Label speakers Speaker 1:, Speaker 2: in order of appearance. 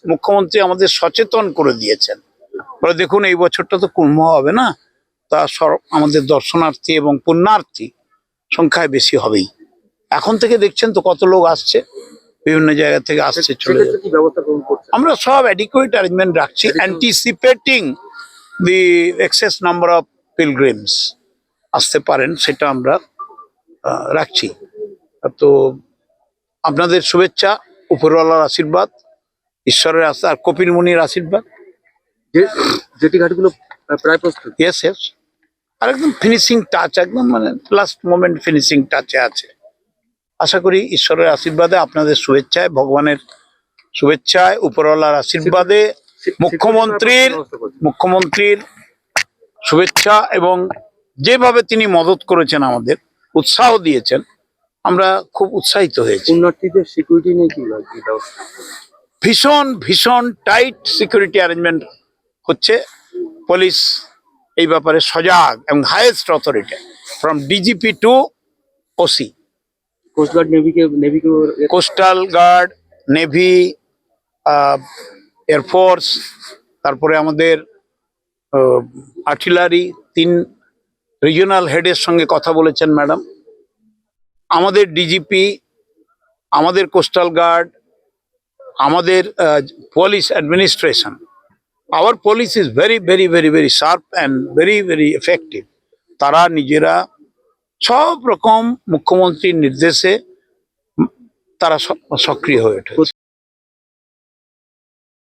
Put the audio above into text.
Speaker 1: মুখ্যমন্ত্রী আমাদের সচেতন করে দিয়েছেন। ফলে দেখুন এই বছরটা তো কুম্ভ হবে না, তা আমাদের দর্শনার্থী এবং পুণ্যার্থী সংখ্যায় বেশি হবেই। এখন থেকে দেখছেন তো কত লোক আসছে, বিভিন্ন জায়গা থেকে আসছে চলে যাচ্ছে। আমরা সব অ্যাডিকুয়েট অ্যারেঞ্জমেন্ট রাখছি, anticipating the excess number of pilgrims আসতে পারেন সেটা আমরা রাখছি। তো আপনাদের শুভেচ্ছা, উপরওয়ালার আশীর্বাদ, ঈশ্বরের আশা আর কপিল মুনির আশীর্বাদ।
Speaker 2: জেটি ঘাটগুলো প্রায় প্রস্তুত।
Speaker 1: ইয়েস ইয়েস, আর একদম ফিনিশিং টাচ, একদম মানে লাস্ট মোমেন্ট ফিনিশিং টাচে আছে। আশা করি ঈশ্বরের আশীর্বাদে, আপনাদের শুভেচ্ছায়, ভগবানের শুভেচ্ছায়, উপরওয়ালার আশীর্বাদে, মুখ্যমন্ত্রীর শুভেচ্ছা এবং যেভাবে তিনি মদত করেছেন, আমাদের উৎসাহ দিয়েছেন, আমরা খুব উৎসাহিত হয়েছি।
Speaker 2: পুণ্যার্থীদের সিকিউরিটি নিয়ে কি লাগবে?
Speaker 1: ভীষণ ভীষণ টাইট সিকিউরিটি অ্যারেঞ্জমেন্ট হচ্ছে। পুলিশ এই ব্যাপারে সজাগ এবং highest authority from DGP to OC.
Speaker 2: Coast guard নেভিকে
Speaker 1: কোস্টাল গার্ড, নেভি, এয়ারফোর্স, তারপরে আমাদের আর্টিলারি, 3 রিজিওনাল হেডের সঙ্গে কথা বলেছেন ম্যাডাম। আমাদের ডিজিপি, আমাদের কোস্টাল গার্ড, আমাদের police administration, our police is very very very very sharp and very very effective. তারা নিজেরা সব রকম মুখ্যমন্ত্রীর নির্দেশে তারা সক্রিয় হয়ে ওঠে।